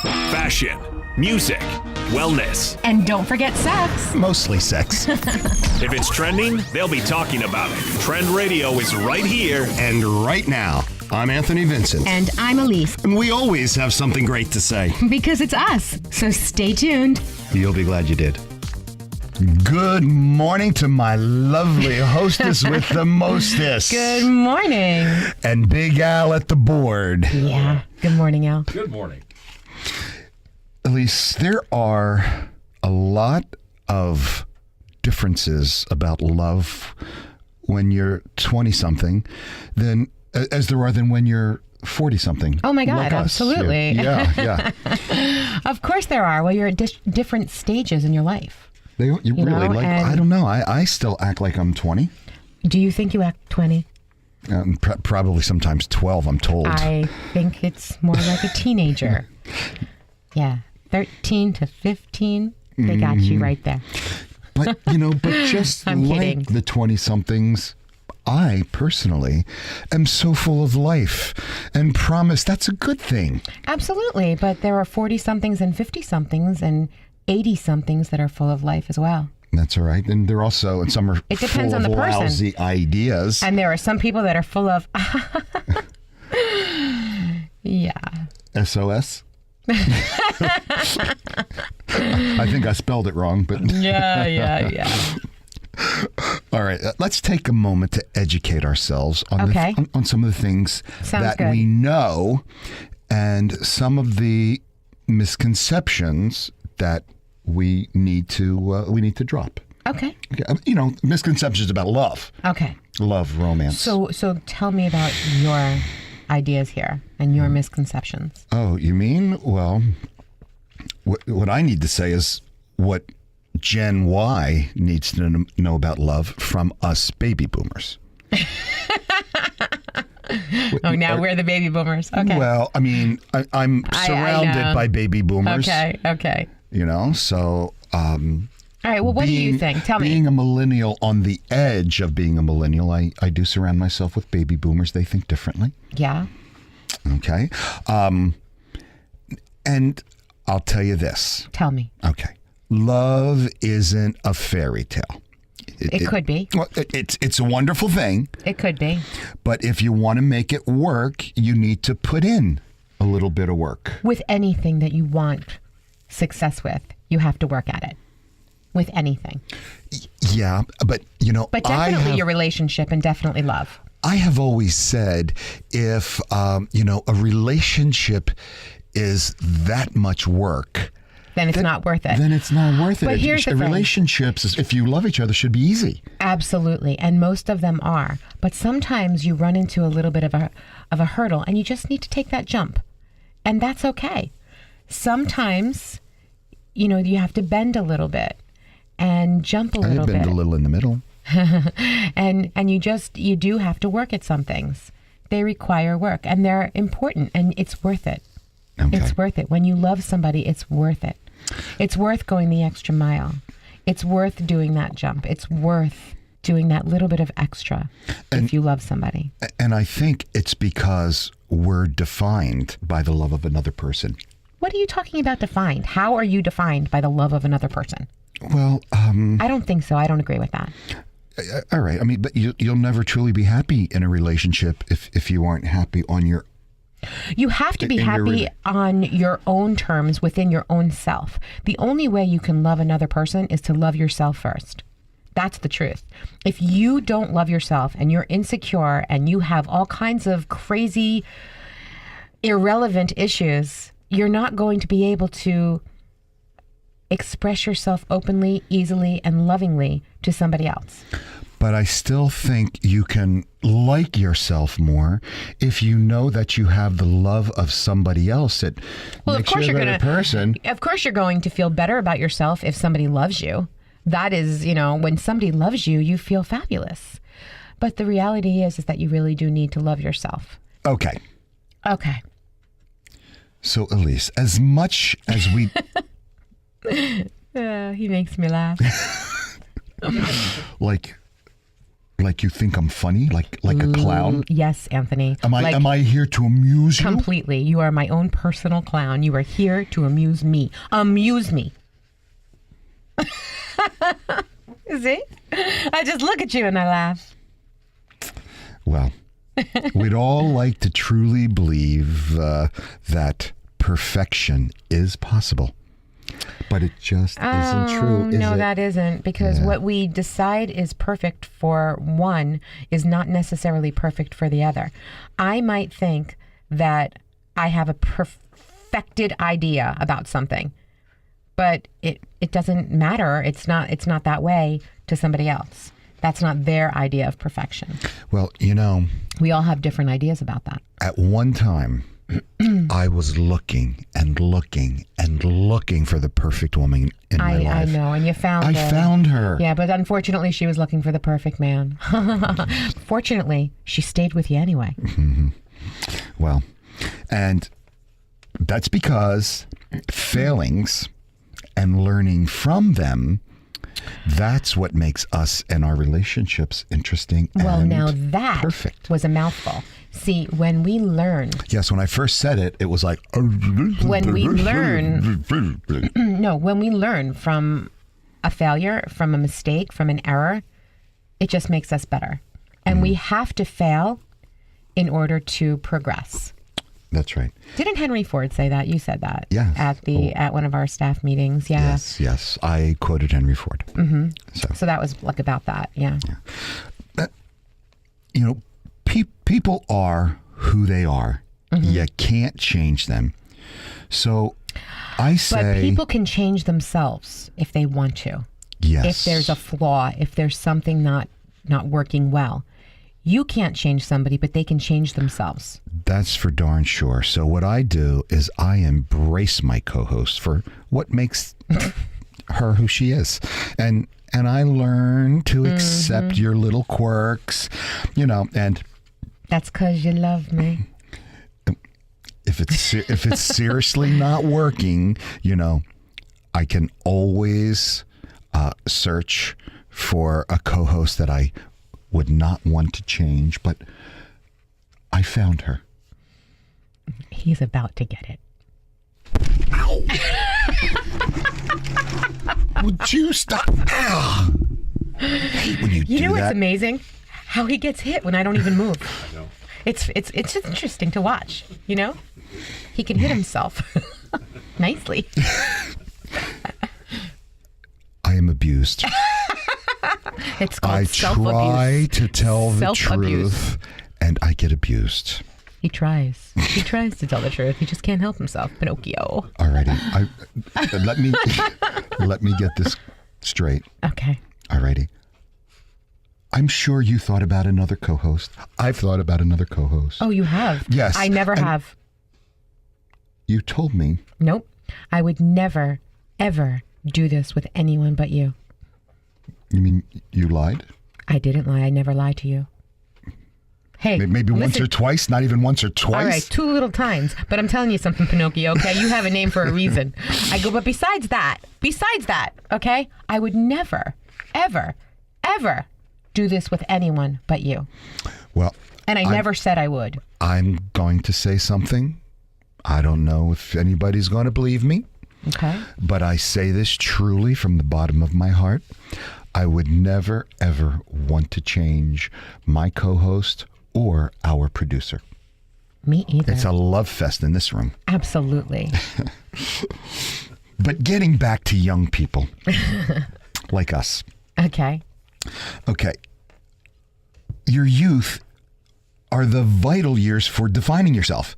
fashion, music, wellness. And don't forget sex. Mostly sex. If it's trending, they'll be talking about it. Trend Radio is right here. And right now, I'm Anthony Vincent. And I'm Elise. And we always have something great to say. Because it's us. So stay tuned. You'll be glad you did. Good morning to my lovely hostess with the mostest. Good morning. And Big Al at the board. Yeah. Good morning, Al. Good morning. Elise, there are a lot of differences about love when you're 20-something than as there are than when you're 40-something. Oh, my God. Like us. Absolutely. Yeah. Of course there are. Well, you're at different stages in your life. You really, know, like, I don't know. I still act like I'm 20. Do you think you act 20? Probably sometimes 12, I'm told. I think it's more like a teenager. Yeah. 13 to 15. They got you right there. But, just I'm like kidding. the 20-somethings, I personally am so full of life and promise that's a good thing. Absolutely. But there are 40-somethings and 50-somethings and 80-somethings that are full of life as well. That's all right. And they're also, and some are It depends full on of the person. lousy ideas. And there are some people that are full of, yeah. SOS? I think I spelled it wrong, but Yeah. all right. Let's take a moment to educate ourselves on, Okay. on some of the things Sounds that good. we know and some of the misconceptions that we need to drop. Okay. Okay. Misconceptions about love, romance. So tell me about your ideas here and your misconceptions. Oh, you mean? Well, what I need to say is what Gen Y needs to know about love from us baby boomers. Oh, now we're the baby boomers. Okay. Well, I mean, I'm surrounded know. by baby boomers. Okay. So... All right. Well, what do you think? Tell me. Being a millennial, on the edge of being a millennial, I do surround myself with baby boomers. They think differently. Yeah. Okay. And I'll tell you this. Tell me. Okay. Love isn't a fairy tale. It could be. Well, it's a wonderful thing, It could be. but if you want to make it work, you need to put in a little bit of work. With anything that you want success with, you have to work at it. With anything. Yeah, but But definitely your relationship and definitely love. I have always said if a relationship is that much work, Then it's not worth it. then it's not worth it. But here's the thing. Relationships, if you love each other, should be easy. Absolutely. And most of them are. But sometimes you run into a little bit of a hurdle and you just need to take that jump. And that's okay. Sometimes, you have to bend a little bit and jump a little I've been bit. a little in the middle. And you do have to work at some things. They require work and they're important and it's worth it. Okay. It's worth it. When you love somebody, it's worth it. It's worth going the extra mile. It's worth doing that jump. It's worth doing that little bit of extra if you love somebody. And I think it's because we're defined by the love of another person. What are you talking about defined? How are you defined by the love of another person? Well, I don't think so. I don't agree with that. all right. I mean, but you'll never truly be happy in a relationship if you aren't happy on your. You have to be happy on your own terms within your own self. The only way you can love another person is to love yourself first. That's the truth. If you don't love yourself and you're insecure and you have all kinds of crazy, irrelevant issues, you're not going to be able to express yourself openly, easily, and lovingly to somebody else. But I still think you can like yourself more if you know that you have the love of somebody else that makes you a better person. Of course you're going to feel better about yourself if somebody loves you. That is, when somebody loves you, you feel fabulous. But the reality is that you really do need to love yourself. Okay. Okay. So, Elise, as much as we... He makes me laugh. like... Like you think I'm funny, like a clown? Yes, Anthony. Am I here to amuse you? Completely. You are my own personal clown. You are here to amuse me. Amuse me. See? I just look at you and I laugh. Well, we'd all like to truly believe that perfection is possible. But it just isn't true, is no, it? that isn't. Because what we decide is perfect for one is not necessarily perfect for the other. I might think that I have a perfected idea about something, but it doesn't matter. It's not that way to somebody else. That's not their idea of perfection. Well, We all have different ideas about that. at one time, I was looking and looking and looking for the perfect woman in my life. I know, and you found her. I found her. Yeah, but unfortunately, she was looking for the perfect man. Fortunately, she stayed with you anyway. Well, and that's because failings and learning from them, that's what makes us and our relationships interesting Well, and now that perfect. was a mouthful. See, when we learn, Yes, when I first said it, it was like... when we learn from a failure, from a mistake, from an error, it just makes us better. And we have to fail in order to progress. That's right. Didn't Henry Ford say that? You said that. Yeah. At one of our staff meetings. Yeah. Yes. I quoted Henry Ford. Mm-hmm. So that was like about that. Yeah. People are who they are. Mm-hmm. You can't change them. So I say... But people can change themselves if they want to. Yes. If there's a flaw, if there's something not working well. You can't change somebody, but they can change themselves. That's for darn sure. So what I do is I embrace my co-host for what makes her who she is. And I learn to accept your little quirks, and That's 'cause you love me. if it's seriously not working, I can always search for a co-host that I would not want to change, but I found her. He's about to get it. Ow! Would you stop? Ow! I hate when you do You know what's that. amazing? How he gets hit when I don't even move. I know. It's just interesting to watch, He can hit himself nicely. I am abused. It's called I self-abuse. try to tell the Self-abuse. truth, and I get abused. He tries. He tries to tell the truth. He just can't help himself. Pinocchio. Alrighty, let me get this straight. Okay. Alrighty. I'm sure you thought about another co-host. I've thought about another co-host. Oh, you have? Yes. I never have. You told me. Nope. I would never, ever do this with anyone but you. You mean you lied? I didn't lie. I never lied to you. Hey, Maybe once listen. or twice, not even once or twice. All right, 2 little times. But I'm telling you something, Pinocchio, okay? You have a name for a reason. I go, but besides that, okay? I would never, ever, ever do this with anyone but you. Well, And I never said I would. I'm going to say something. I don't know if anybody's going to believe me, Okay? but I say this truly from the bottom of my heart. I would never, ever want to change my co-host or our producer. Me either. It's a love fest in this room. Absolutely. But getting back to young people like us. Okay. Okay. Your youth are the vital years for defining yourself.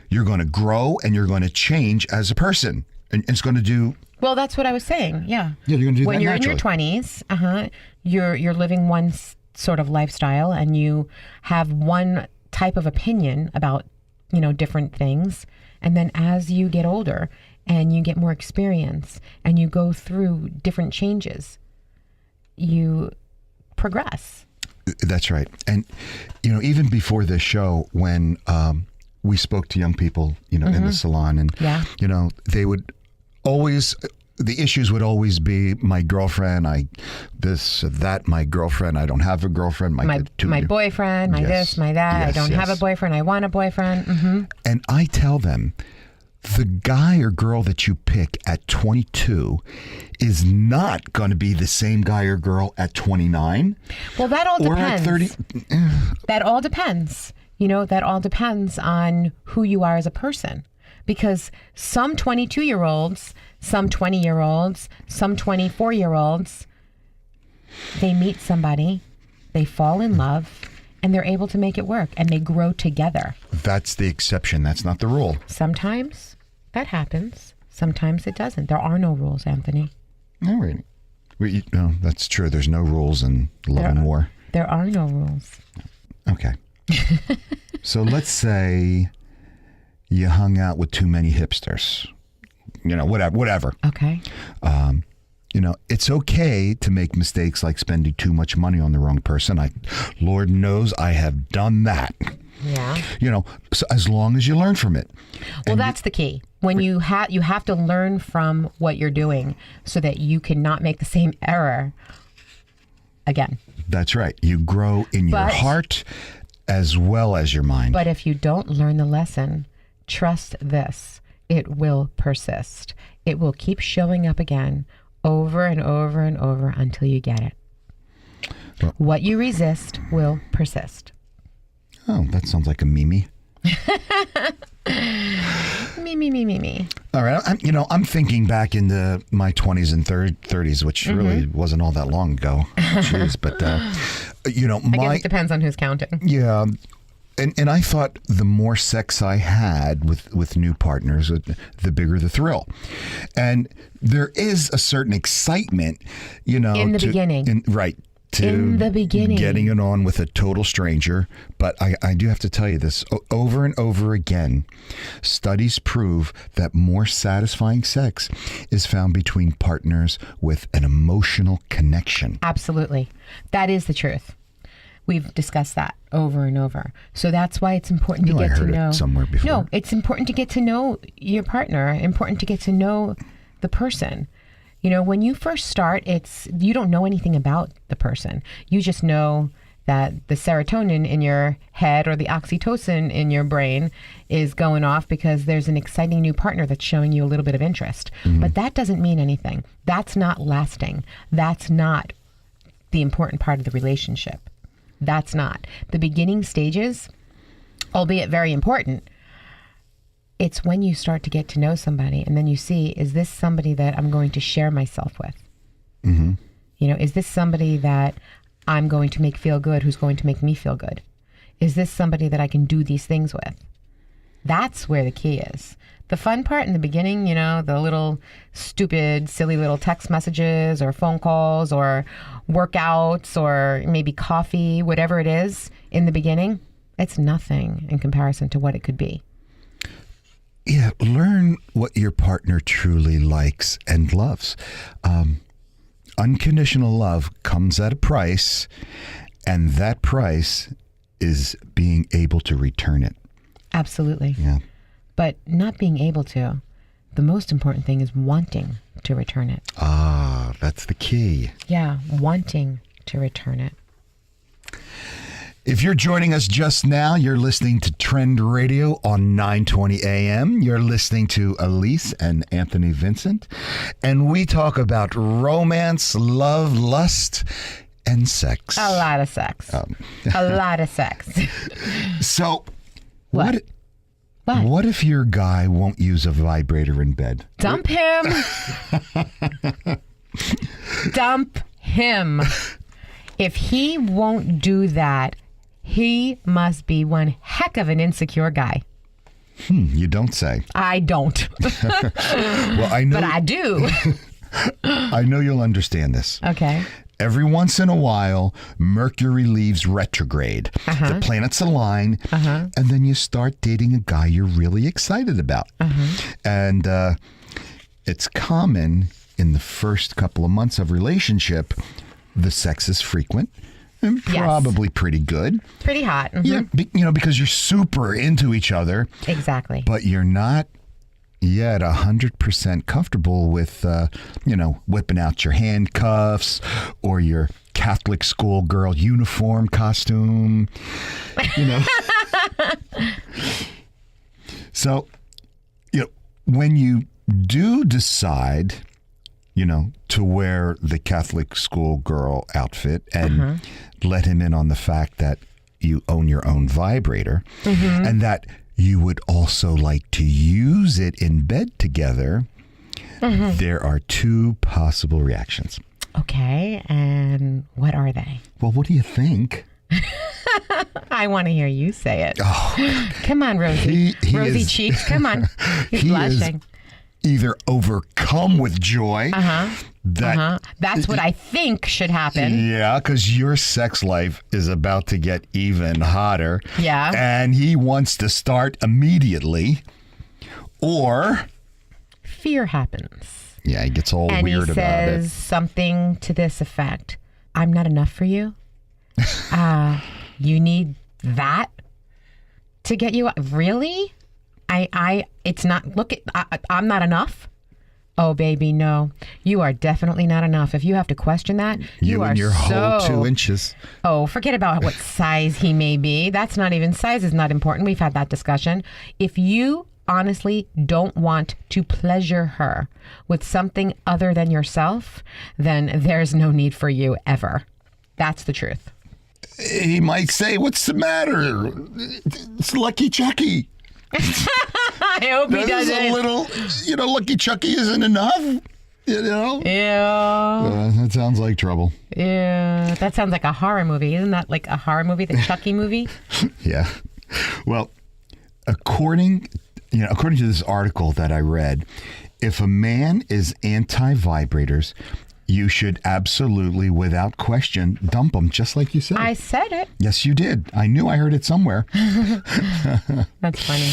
You're going to grow and you're going to change as a person. And it's going to do... Well, that's what I was saying. Yeah. Yeah, you're going to do when that you're naturally. in your 20s, you're living one sort of lifestyle and you have one type of opinion about, different things. And then as you get older and you get more experience and you go through different changes, you progress. That's right. And, even before this show, when we spoke to young people, in the salon and, Yeah. they would always the issues would always be my girlfriend, my girlfriend, I don't have a girlfriend, my boyfriend, my this, my that, I don't have a boyfriend, I want a boyfriend. Mm-hmm. And I tell them, the guy or girl that you pick at 22 is not going to be the same guy or girl at 29. Well, that all depends. Or at 30. That all depends. That all depends on who you are as a person. Because some 22-year-olds, some 20-year-olds, some 24-year-olds, they meet somebody, they fall in love, and they're able to make it work, and they grow together. That's the exception. That's not the rule. Sometimes that happens. Sometimes it doesn't. There are no rules, Anthony. All right. No, that's true. There's no rules in love and war. There are no rules. Okay. So let's say you hung out with too many hipsters. Whatever. Okay. It's okay to make mistakes like spending too much money on the wrong person. Lord knows I have done that. Yeah. So as long as you learn from it. Well, that's the key. When you have to learn from what you're doing so that you cannot make the same error again. That's right. You grow in your heart as well as your mind. But if you don't learn the lesson, trust this, it will persist. It will keep showing up again over and over and over until you get it. Well, what you resist will persist. Oh, that sounds like a Mimi. Me. All right. I'm thinking back into my 20s and 30s, which really wasn't all that long ago. Jeez, but, I guess it depends on who's counting. Yeah. And I thought the more sex I had with new partners, the bigger the thrill. And there is a certain excitement, in the beginning. Right. In the beginning. Getting it on with a total stranger. But I do have to tell you this over and over again. Studies prove that more satisfying sex is found between partners with an emotional connection. Absolutely. That is the truth. We've discussed that over and over. So that's why it's important to get to know. It somewhere before. No, it's important to get to know your partner, important to get to know the person. When you first start, you don't know anything about the person. You just know that the serotonin in your head or the oxytocin in your brain is going off because there's an exciting new partner that's showing you a little bit of interest. Mm-hmm. But that doesn't mean anything. That's not lasting. That's not the important part of the relationship. That's not. The beginning stages, albeit very important, it's when you start to get to know somebody and then you see, is this somebody that I'm going to share myself with? Mm-hmm. Is this somebody that I'm going to make feel good, who's going to make me feel good? Is this somebody that I can do these things with? That's where the key is. The fun part in the beginning, the little stupid, silly little text messages or phone calls or workouts or maybe coffee, whatever it is in the beginning, it's nothing in comparison to what it could be. Yeah, learn what your partner truly likes and loves. Unconditional love comes at a price, and that price is being able to return it. Absolutely. Yeah. But not being able to, the most important thing is wanting to return it. Ah, that's the key. Yeah, wanting to return it. If you're joining us just now, you're listening to Trend Radio on 920 AM. You're listening to Elise and Anthony Vincent. And we talk about romance, love, lust, and sex. A lot of sex. A lot of sex. So, what if your guy won't use a vibrator in bed? Dump him. Dump him. If he won't do that, he must be one heck of an insecure guy. You don't say. I don't. Well, I know. But I do. I know you'll understand this. Okay. Every once in a while, Mercury leaves retrograde. The planets align, and then you start dating a guy you're really excited about. And it's common in the first couple of months of relationship, the sex is frequent. And probably pretty good. Pretty hot. Yeah, because you're super into each other. Exactly. But you're not yet 100% comfortable with, whipping out your handcuffs or your Catholic schoolgirl uniform costume, So, when you do decide, to wear the Catholic schoolgirl outfit and let him in on the fact that you own your own vibrator and that you would also like to use it in bed together, there are two possible reactions. Okay, and what are they? Well, what do you think? I want to hear you say it. Oh, come on, Rosie. Rosy cheeks, come on. He's blushing. Either overcome with joy. That's what I think should happen. Yeah, because your sex life is about to get even hotter. Yeah. And he wants to start immediately. Or fear happens. Yeah, he gets all and weird about it. And he says something to this effect. I'm not enough for you. You need that to get you. Really? It's not, I'm not enough. Oh, baby, no. You are definitely not enough. If you have to question that, you are and your whole 2 inches. Oh, forget about what size he may be. That's not even, size is not important. We've had that discussion. If you honestly don't want to pleasure her with something other than yourself, then there's no need for you ever. That's the truth. He might say, what's the matter? It's Lucky Chucky. I hope he doesn't. A little, Lucky Chucky isn't enough, Yeah. That sounds like trouble. Yeah. That sounds like a horror movie. Isn't that like a horror movie, the Chucky movie? Yeah. Well, according to this article that I read, if a man is anti-vibrators, you should absolutely, without question, dump them, just like you said. I said it. Yes, you did. I knew I heard it somewhere. That's funny.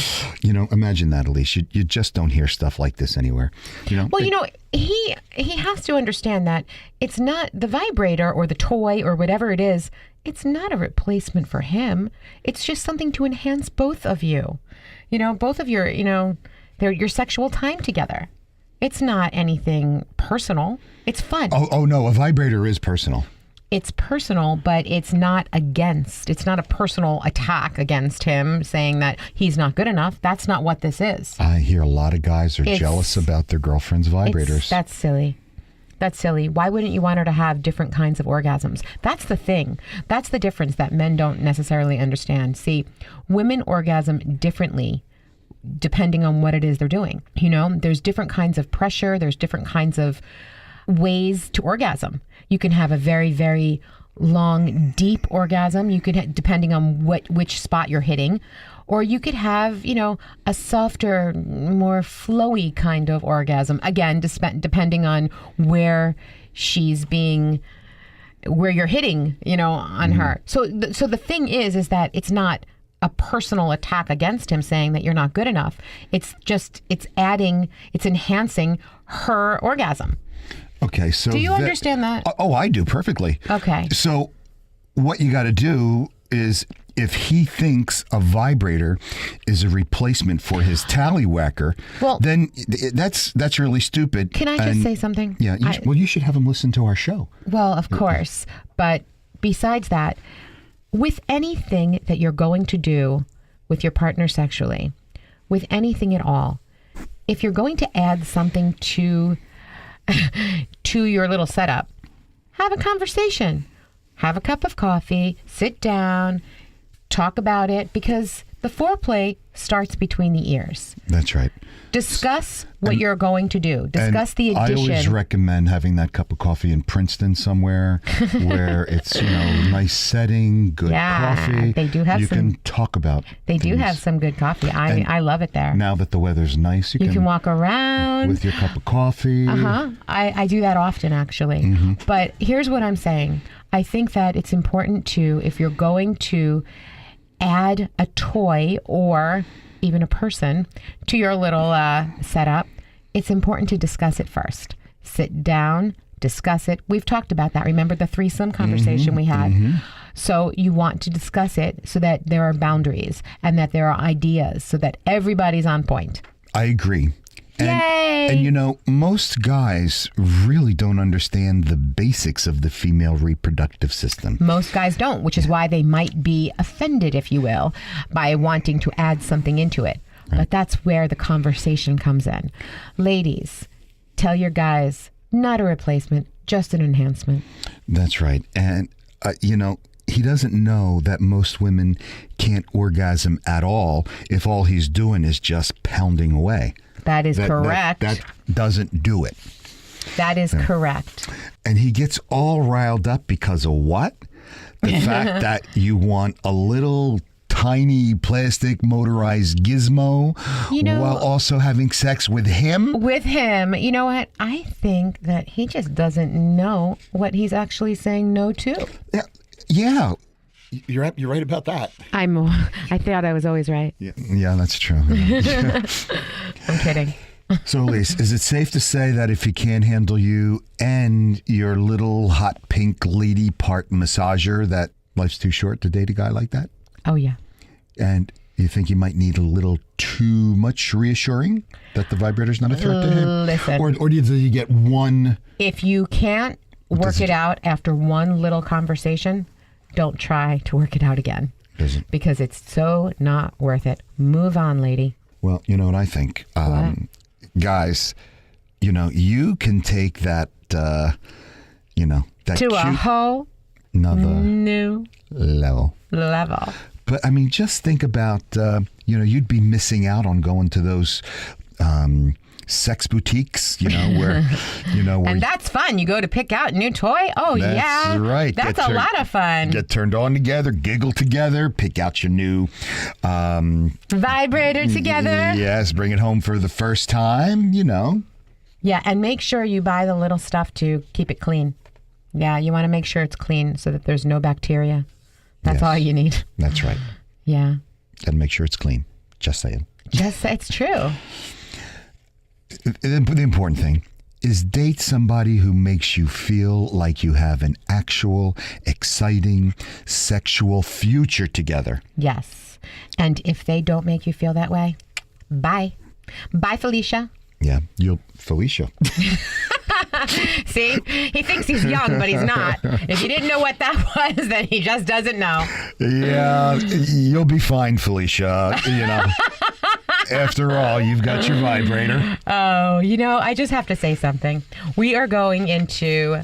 Imagine that, Elise. You just don't hear stuff like this anywhere. Well, he has to understand that it's not the vibrator or the toy or whatever it is. It's not a replacement for him. It's just something to enhance both of you. Both of your, your sexual time together. It's not anything personal. It's fun. Oh, no, a vibrator is personal. It's personal, but it's not a personal attack against him saying that he's not good enough. That's not what this is. I hear a lot of guys are jealous about their girlfriend's vibrators. That's silly. That's silly. Why wouldn't you want her to have different kinds of orgasms? That's the thing. That's the difference that men don't necessarily understand. See, women orgasm differently depending on what it is they're doing. There's different kinds of pressure. There's different kinds of ways to orgasm. You can have a very, very long, deep orgasm. You could, depending on which spot you're hitting, or you could have, a softer, more flowy kind of orgasm. Again, depending on where you're hitting, on her. So the thing is that it's not a personal attack against him saying that you're not good enough. It's enhancing her orgasm. Okay, so do you understand that? Oh, I do perfectly. Okay. So what you got to do is, if he thinks a vibrator is a replacement for his tallywhacker, then that's really stupid. Can I just say something? Yeah. You should have him listen to our show. Well, of course. But besides that, with anything that you're going to do with your partner sexually, with anything at all, if you're going to add something to your little setup, have a conversation, have a cup of coffee, sit down, talk about it, because the foreplay starts between the ears. That's right. Discuss what you're going to do. Discuss the addition. I always recommend having that cup of coffee in Princeton somewhere where it's, nice setting, good coffee. They do have you can talk about They do things. have some good coffee. I love it there. Now that the weather's nice, you can walk around with your cup of coffee. I do that often, actually. But here's what I'm saying. I think that it's important to, if you're going to add a toy or even a person to your little setup, it's important to discuss it first. Sit down, discuss it. We've talked about that. Remember the threesome conversation we had? So you want to discuss it so that there are boundaries and that there are ideas so that everybody's on point. I agree. Yay! And you know, most guys really don't understand the basics of the female reproductive system. Most guys don't, which is why they might be offended, if you will, by wanting to add something into it. Right. But that's where the conversation comes in. Ladies, tell your guys, not a replacement, just an enhancement. That's right. And, you know, he doesn't know that most women can't orgasm at all if all he's doing is just pounding away. That is correct. That doesn't do it. That is correct. And he gets all riled up because of what? The fact that you want a little tiny plastic motorized gizmo, you know, while also having sex with him? With him. You know what? I think that he just doesn't know what he's actually saying no to. Yeah. You're right about that. I thought I was always right. Yeah, that's true. I'm kidding. So, Elise, is it safe to say that if he can't handle you and your little hot pink lady part massager, that life's too short to date a guy like that? Oh, yeah. And you think you might need a little too much reassuring that the vibrator's not a threat to him? Listen. Or do you get one? If you can't work it out after one little conversation, don't try to work it out again. Because it's so not worth it. Move on, lady. Well, you know what I think? Guys, you know, you can take that, you know, that to a whole new level. But, I mean, just think about, you know, you'd be missing out on going to those sex boutiques, you know, where, you know. Where and that's fun. You go to pick out a new toy. Oh, that's right. That's a lot of fun. Get turned on together, giggle together, pick out your new vibrator together. Yes, bring it home for the first time, you know. Yeah, and make sure you buy the little stuff to keep it clean. Yeah, you want to make sure it's clean so that there's no bacteria. That's all you need. That's right. Yeah. Got to make sure it's clean. Just saying. It's true. The important thing is date somebody who makes you feel like you have an actual, exciting, sexual future together. Yes. And if they don't make you feel that way, bye. Bye, Felicia. Yeah, Felicia. See, he thinks he's young, but he's not. If you didn't know what that was, then he just doesn't know. Yeah, you'll be fine, Felicia. You know, after all, you've got your vibrator. Oh, you know, I just have to say something. We are going into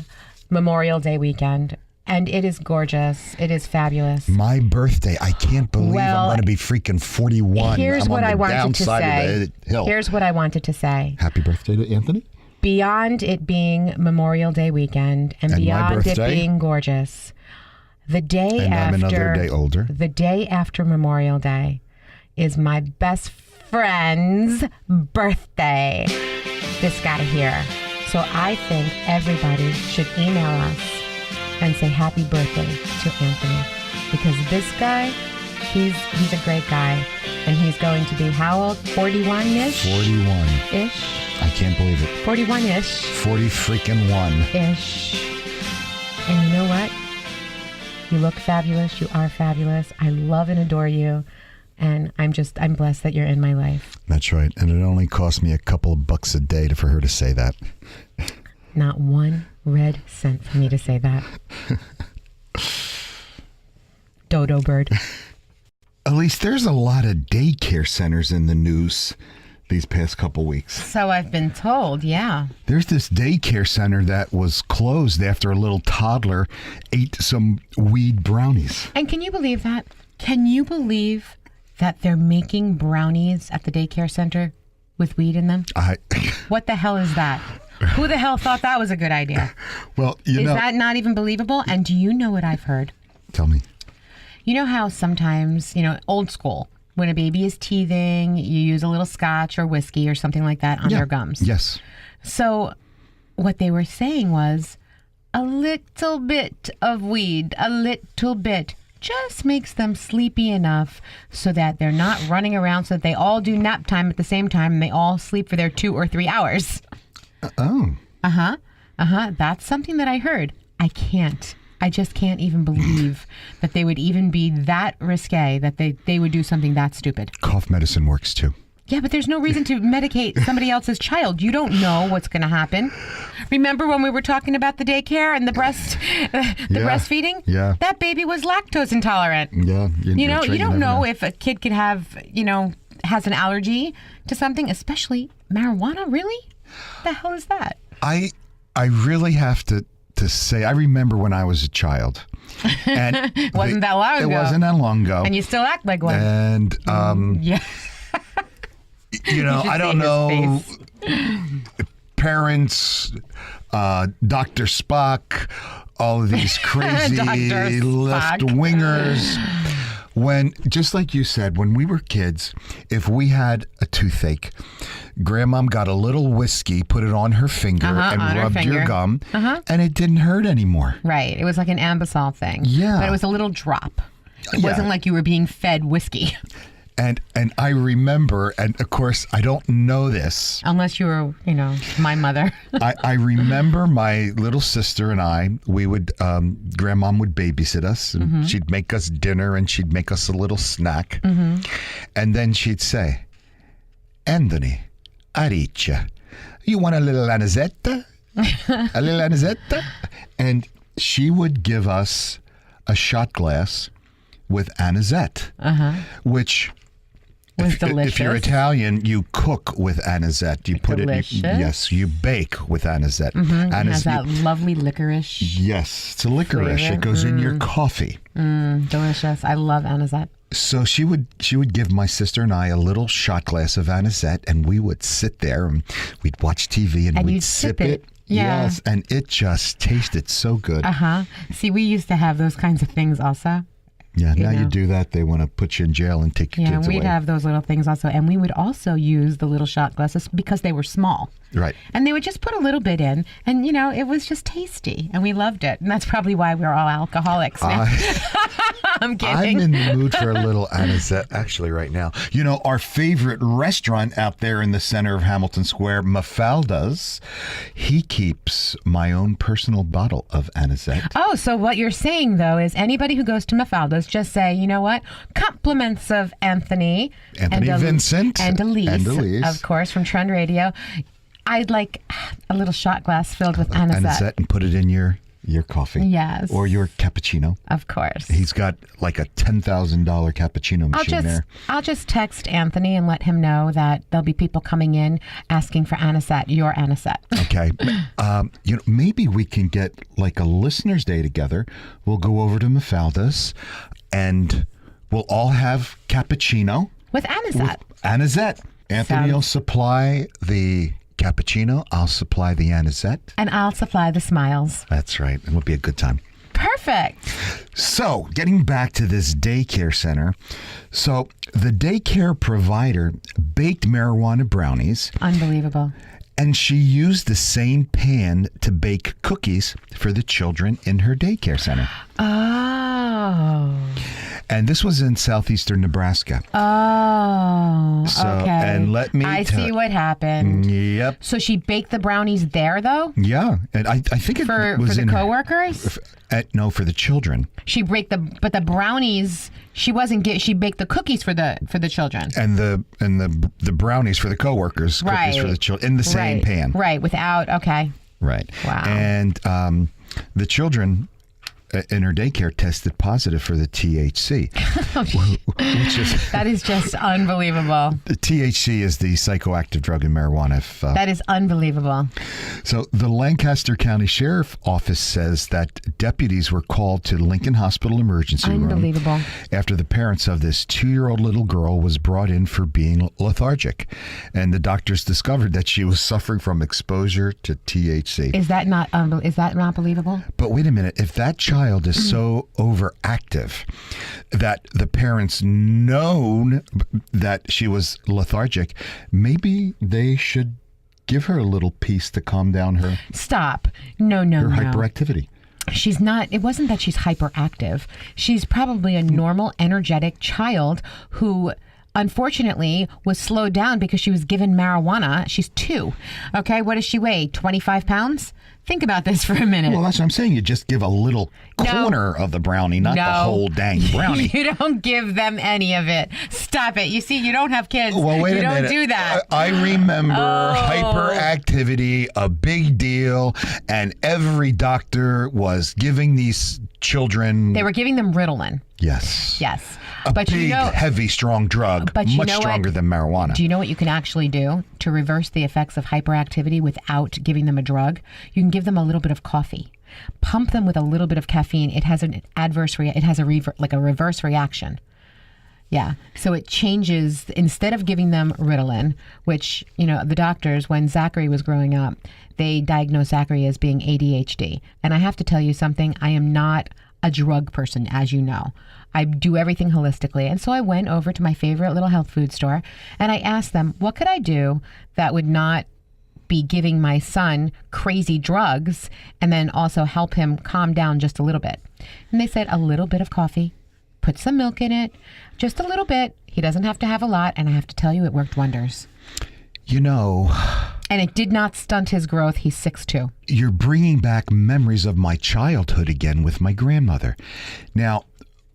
Memorial Day weekend, and it is gorgeous. It is fabulous. My birthday. I can't believe I'm going to be freaking 41. Here's what I wanted to say. Hill. Here's what I wanted to say. Happy birthday to Anthony. Beyond it being Memorial Day weekend and beyond it being gorgeous, the day I'm another day older. The day after Memorial Day is my best friend's birthday. This got to hear. So I think everybody should email us and say happy birthday to Anthony, because this guy, he's a great guy, and he's going to be how old? 41-ish? 41-ish. I can't believe it. 41-ish. 40 freaking 1-ish. And you know what? You look fabulous. You are fabulous. I love and adore you. And I'm blessed that you're in my life. That's right. And it only cost me a couple of bucks a day for her to say that. Not one red cent for me to say that. Dodo bird. Elise, there's a lot of daycare centers in the news these past couple weeks. So I've been told, yeah. There's this daycare center that was closed after a little toddler ate some weed brownies. And can you believe that? Can you believe that they're making brownies at the daycare center with weed in them? What the hell is that? Who the hell thought that was a good idea? Well, Is that not even believable? And do you know what I've heard? Tell me. You know how sometimes, old school, when a baby is teething, you use a little scotch or whiskey or something like that on their gums. Yes. So what they were saying was a little bit of weed, a little bit, just makes them sleepy enough so that they're not running around, so that they all do nap time at the same time and they all sleep for their 2 or 3 hours. That's something that I heard. I just can't even believe that they would even be that risque, that they would do something that stupid. Cough medicine works too. Yeah, but there's no reason to medicate somebody else's child. You don't know what's going to happen. Remember when we were talking about the daycare and the breastfeeding? Yeah. That baby was lactose intolerant. Yeah. You don't know if a kid could have, has an allergy to something, especially marijuana. Really? The hell is that? I really have to say, I remember when I was a child. And wasn't that long ago. It wasn't that long ago. And you still act like one. And, yeah. I don't know. Parents, Dr. Spock, all of these crazy left-wingers. When, just like you said, when we were kids, if we had a toothache, Grandmom got a little whiskey, put it on her finger, and rubbed your gum, and it didn't hurt anymore. Right. It was like an Ambisol thing. Yeah. But it was a little drop. It wasn't like you were being fed whiskey. And I remember, and of course, I don't know this. Unless you were, my mother. I remember my little sister and I, we would, Grandmom would babysit us, and she'd make us dinner, and she'd make us a little snack. And then she'd say, Anthony, Aricia, you want a little anisetta? A little anisetta? And she would give us a shot glass with anisette, which... Delicious. If you're Italian, you cook with anisette. You put delicious. Yes, you bake with anisette. It has that lovely licorice. Yes, it's a licorice. flavor. It goes in your coffee. Delicious. I love anisette. So she would give my sister and I a little shot glass of anisette, and we would sit there and we'd watch TV and we'd you'd sip sip it. Yeah. Yes, and it just tasted so good. See, we used to have those kinds of things also. Yeah, now you do that, they want to put you in jail and take your kids away. Yeah, we'd have those little things also. And we would also use the little shot glasses because they were small. Right. And they would just put a little bit in. And, it was just tasty. And we loved it. And that's probably why we're all alcoholics now. I'm kidding. I'm in the mood for a little anisette actually right now. Our favorite restaurant out there in the center of Hamilton Square, Mafalda's, he keeps my own personal bottle of anisette. Oh, so what you're saying, though, is anybody who goes to Mafalda's, just say, you know what? Compliments of Anthony Vincent. And Elise, of course, from Trend Radio. I'd like a little shot glass filled with anisette. And put it in your coffee. Yes. Or your cappuccino. Of course. He's got like a $10,000 cappuccino machine there. I'll just text Anthony and let him know that there'll be people coming in asking for anisette, your anisette. Okay. Maybe we can get like a listeners' day together. We'll go over to Mafalda's and we'll all have cappuccino. With anisette. Anisette. Anthony will supply the cappuccino. I'll supply the anisette. And I'll supply the smiles. That's right. It'll be a good time. Perfect. So, getting back to this daycare center. So, the daycare provider baked marijuana brownies. Unbelievable. And she used the same pan to bake cookies for the children in her daycare center. Oh. And this was in southeastern Nebraska. Oh, okay. And let me I see what happened. Yep. So she baked the brownies there, though? Yeah. And I think it was for the coworkers? No, for the children. She baked the brownies. She baked the cookies for the children. And the brownies for the coworkers. Right. Cookies for the children in the same pan. Right. Okay. Right. Wow. And the children in her daycare tested positive for the THC. That is just unbelievable. The THC is the psychoactive drug in marijuana. That is unbelievable. So the Lancaster County Sheriff Office says that deputies were called to Lincoln Hospital emergency room after the parents of this 2-year-old little girl was brought in for being lethargic. And the doctors discovered that she was suffering from exposure to THC. Is that not believable? But wait a minute. If that child is so overactive that the parents known that she was lethargic, maybe they should give her a little piece to calm down her. Stop. No. Hyperactivity. She's not, it wasn't that she's hyperactive. She's probably a normal, energetic child who unfortunately was slowed down because she was given marijuana. She's 2. Okay, what does she weigh? 25 pounds? Think about this for a minute. Well, that's what I'm saying. You just give a little corner of the brownie, not the whole dang brownie. You don't give them any of it. Stop it. You see, you don't have kids. Well, wait you a don't minute. do that. I remember hyperactivity, a big deal, and every doctor was giving these children. They were giving them Ritalin. Yes. Yes. A but big, heavy, strong drug, much stronger than marijuana. Do you know what you can actually do to reverse the effects of hyperactivity without giving them a drug? You can give them a little bit of coffee. Pump them with a little bit of caffeine. It has an it has a reverse reaction. Yeah. So it changes, instead of giving them Ritalin, which, the doctors, when Zachary was growing up, they diagnosed Zachary as being ADHD. And I have to tell you something, I am not a drug person, as you know. I do everything holistically. And so I went over to my favorite little health food store and I asked them, what could I do that would not be giving my son crazy drugs and then also help him calm down just a little bit? And they said, a little bit of coffee, put some milk in it, just a little bit. He doesn't have to have a lot. And I have to tell you, it worked wonders. And it did not stunt his growth. He's 6'2". You're bringing back memories of my childhood again with my grandmother. Now,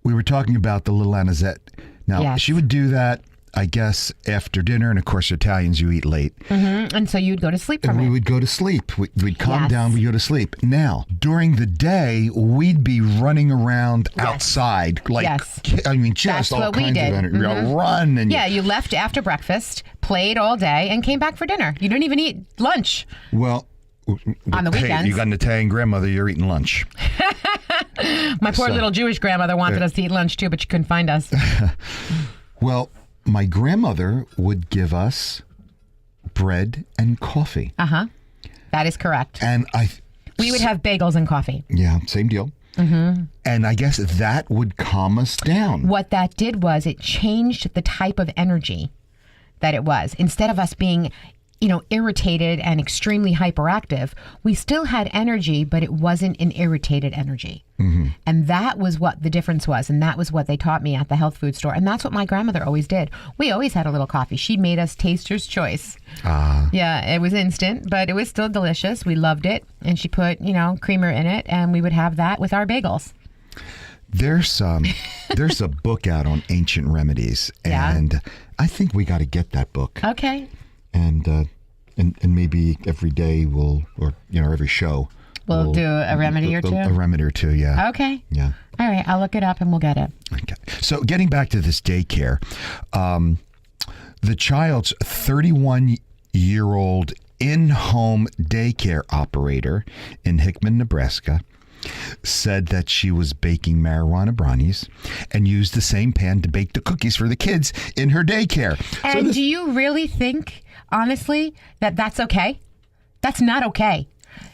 we were talking about the little Anisette. Now, Yes. She would do that, I guess, after dinner. And of course, Italians, you eat late. Mm-hmm. And so you'd go to sleep from And we it. would go to sleep. We'd calm Yes. down, we'd go to sleep. Now, during the day, we'd be running around outside. Like, Yes. I mean, just That's all what we kinds did. of energy. You run and Yeah, you left after breakfast, played all day, and came back for dinner. You didn't even eat lunch. Well, On the hey, weekends. you got an Italian grandmother, you're eating lunch. My poor So- little Jewish grandmother wanted us to eat lunch too, but she couldn't find us. Well, my grandmother would give us bread and coffee. That is correct. And We would have bagels and coffee. Yeah, same deal. Mm-hmm. And I guess that would calm us down. What that did was it changed the type of energy that it was. Instead of us being, irritated and extremely hyperactive, we still had energy, but it wasn't an irritated energy. Mm-hmm. And that was what the difference was. And that was what they taught me at the health food store. And that's what my grandmother always did. We always had a little coffee. She made us Taster's Choice. Yeah, it was instant, but it was still delicious. We loved it. And she put, creamer in it, and we would have that with our bagels. There's a book out on ancient remedies, Yeah. and I think we got to get that book. Okay. And maybe every day every show We'll do a remedy or two? A remedy or two, yeah. Okay. Yeah. All right, I'll look it up and we'll get it. Okay. So getting back to this daycare, the child's 31-year-old in-home daycare operator in Hickman, Nebraska, said that she was baking marijuana brownies and used the same pan to bake the cookies for the kids in her daycare. And do you really think, honestly, that that's okay? That's not okay.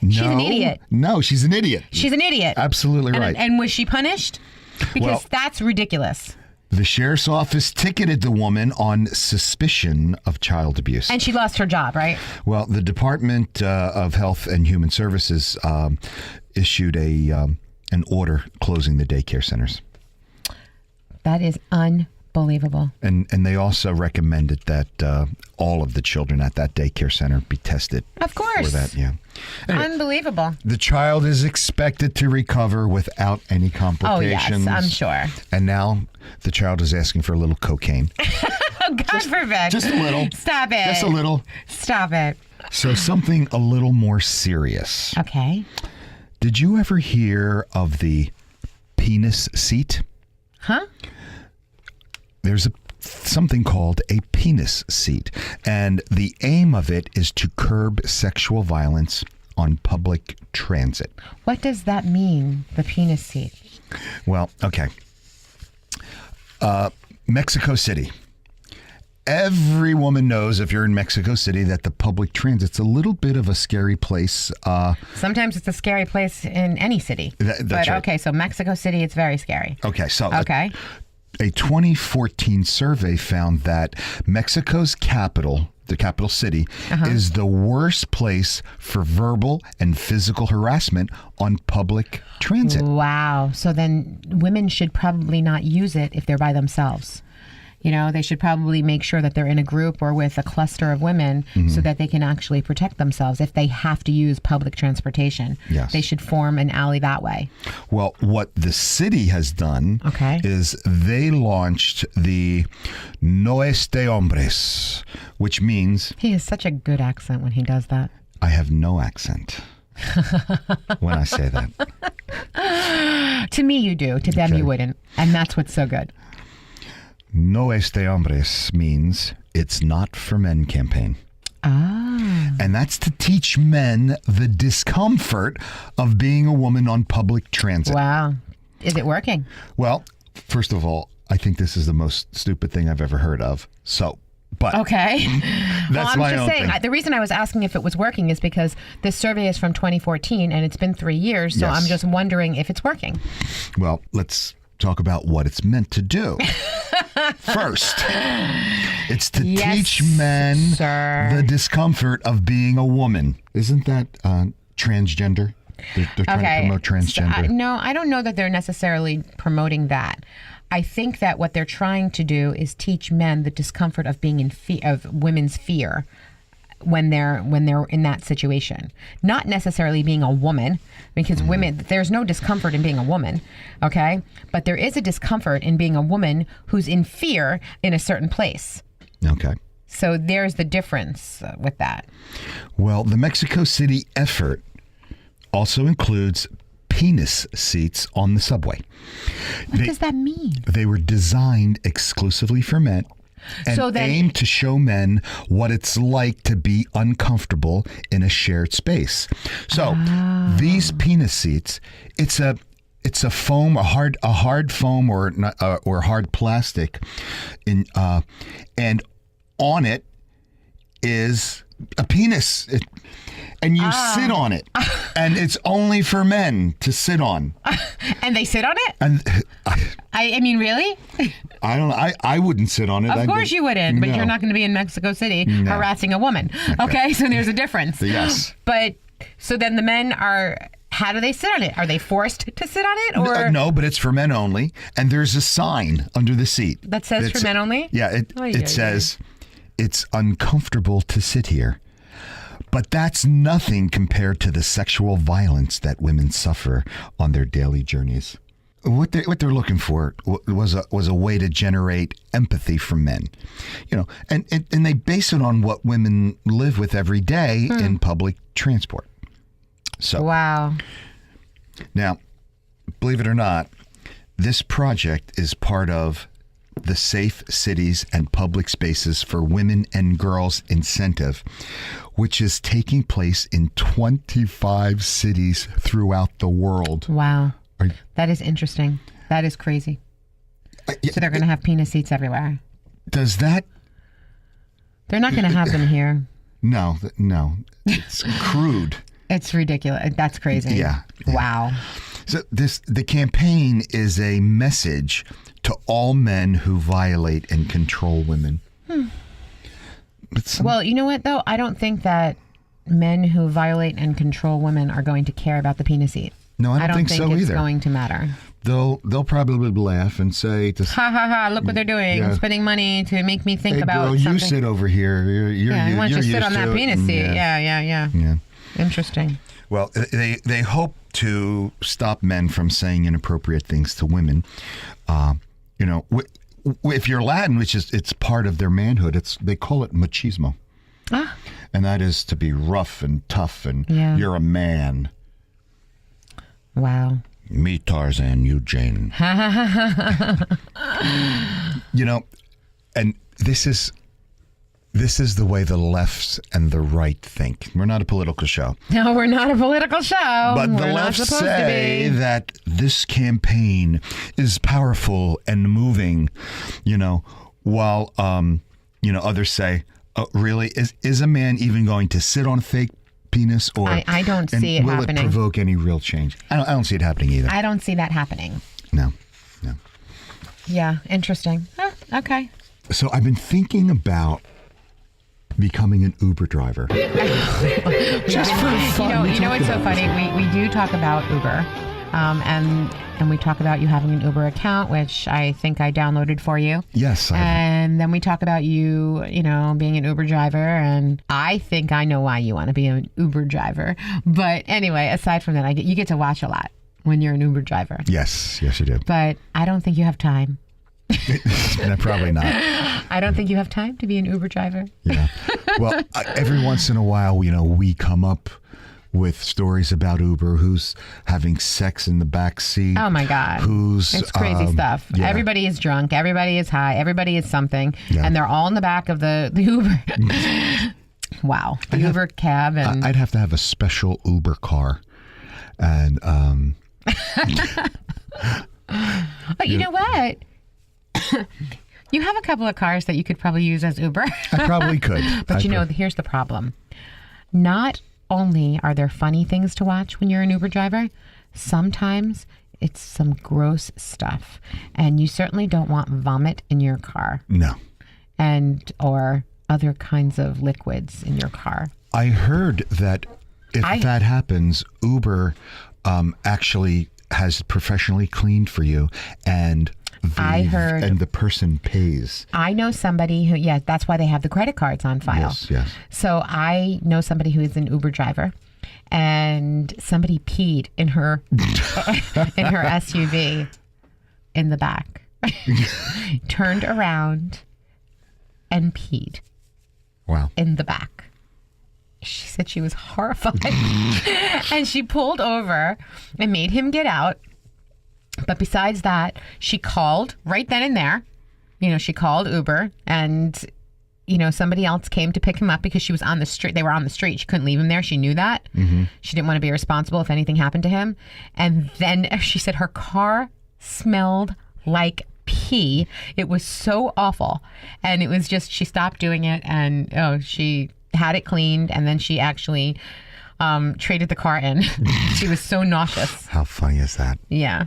She's an idiot. No, she's an idiot. She's an idiot. Absolutely right. And was she punished? Because that's ridiculous. The sheriff's office ticketed the woman on suspicion of child abuse. And she lost her job, right? Well, the Department of Health and Human Services issued an order closing the daycare centers. That is unbelievable. And they also recommended that all of the children at that daycare center be tested. Of course. For that, yeah. Anyway, Unbelievable. the child is expected to recover without any Oh, complications. yes, I'm sure. And now the child is asking for a little cocaine. Oh, God forbid. Just a little. Stop it. Just a little. Stop it. So something a little more serious. Okay. Did you ever hear of the penis seat? Huh? There's something called a penis seat, and the aim of it is to curb sexual violence on public transit. What does that mean, the penis seat? Well, okay. Mexico City. Every woman knows, if you're in Mexico City, that the public transit's a little bit of a scary place. Sometimes it's a scary place in any city. That's but right. okay, so Mexico City, it's very scary. Okay, so Okay. A 2014 survey found that Mexico's capital, the capital city, is the worst place for verbal and physical harassment on public transit. Wow. So then women should probably not use it if they're by themselves. They should probably make sure that they're in a group or with a cluster of women so that they can actually protect themselves if they have to use public transportation. Yes. They should form an alley that way. Well, what the city has done is they launched the No Este Hombres, which means... He has such a good accent when he does that. I have no accent when I say that. To me, you do. To them, you wouldn't. And that's what's so good. No Este Hombres means it's not for men campaign. Ah. And that's to teach men the discomfort of being a woman on public transit. Wow. Is it working? Well, first of all, I think this is the most stupid thing I've ever heard of. But okay. That's my own thing. The reason I was asking if it was working is because this survey is from 2014 and it's been 3 years. So Yes. I'm just wondering if it's working. Well, let's talk about what it's meant to do. First, it's to teach men the discomfort of being a woman. Isn't that transgender? They're trying to promote transgender. No, I don't know that they're necessarily promoting that. I think that what they're trying to do is teach men the discomfort of being in of women's fear when they're in that situation. Not necessarily being a woman, because women, there's no discomfort in being a woman, okay? But there is a discomfort in being a woman who's in fear in a certain place. Okay. So there's the difference with that. Well, the Mexico City effort also includes penis seats on the subway. What does that mean? They were designed exclusively for men and aimed to show men what it's like to be uncomfortable in a shared space. So these penis seats, it's a foam, a hard foam or hard plastic, and on it is a penis. And you sit on it, and it's only for men to sit on. And they sit on it? And I mean, really? I don't. I wouldn't sit on it. Of course you wouldn't, but No. you're not going to be in Mexico City harassing a woman. Okay, so there's a difference. Yes. But so then the men are. How do they sit on it? Are they forced to sit on it, or No, but it's for men only, and there's a sign under the seat that says for men only? Yeah, it says it's uncomfortable to sit here. But that's nothing compared to the sexual violence that women suffer on their daily journeys. What they're looking for was a way to generate empathy from men, and they base it on what women live with every day in public transport. So wow. Now, believe it or not, this project is part of the Safe Cities and Public Spaces for Women and Girls incentive, which is taking place in 25 cities throughout the world. Wow. That is interesting. That is crazy. So they're going to have penis seats everywhere. Does that... They're not going to have them here. No. It's crude. It's ridiculous. That's crazy. Yeah. Wow. So the campaign is a message to all men who violate and control women. Well, you know what, though? I don't think that men who violate and control women are going to care about the penis seat. No, I don't think so it's either. Going to matter. They'll probably laugh and say, "Ha ha ha! Look what they're doing! Yeah. spending money to make me think hey, about girl, something." you sit over here. I want you to sit used on that to it. penis seat. Yeah. Interesting. Well, they hope to stop men from saying inappropriate things to women. If you're Latin, it's part of their manhood. They call it machismo, and that is to be rough and tough, and you're a man. Wow. Me, Tarzan, you, Jane. And this is the way the left and the right think. We're not a political show. No, we're not a political show. But we're the left not supposed say to be. that this campaign is powerful and moving, while, others say, really? Is a man even going to sit on a fake penis? Or I don't see it will happening. Will it provoke any real change? I don't see it happening either. I don't see that happening. No. Yeah, interesting. Oh, okay. So I've been thinking about becoming an Uber driver. Just for fun. You know what's so funny? We do talk about Uber. And we talk about you having an Uber account, which I think I downloaded for you. Yes. And then we talk about you, being an Uber driver. And I think I know why you want to be an Uber driver. But anyway, aside from that, you get to watch a lot when you're an Uber driver. Yes, you do. But I don't think you have time. No, probably not. I don't think you have time to be an Uber driver. Yeah. Well, every once in a while, we come up with stories about Uber, who's having sex in the back seat. Oh my God. It's crazy stuff. Yeah. Everybody is drunk. Everybody is high. Everybody is something. Yeah. And they're all in the back of the Uber. Wow. The Uber cab. And I'd have to have a special Uber car. And but you know what? You have a couple of cars that you could probably use as Uber. I probably could. But here's the problem. Not only are there funny things to watch when you're an Uber driver, sometimes it's some gross stuff. And you certainly don't want vomit in your car. No. Or other kinds of liquids in your car. I heard that if that happens, Uber actually has professionally cleaned for you, and the person pays. I know somebody who, that's why they have the credit cards on file. Yes. So I know somebody who is an Uber driver, and somebody peed in her SUV in the back, turned around and peed. Wow. In the back. She said she was horrified. And she pulled over and made him get out. But besides that, she called right then and there. She called Uber, and, somebody else came to pick him up because she was on the street. They were on the street. She couldn't leave him there. She knew that. Mm-hmm. She didn't want to be responsible if anything happened to him. And then she said her car smelled like pee. It was so awful. And it was just, she stopped doing it, and she had it cleaned, and then she actually traded the car in. She was so nauseous. How funny is that? Yeah.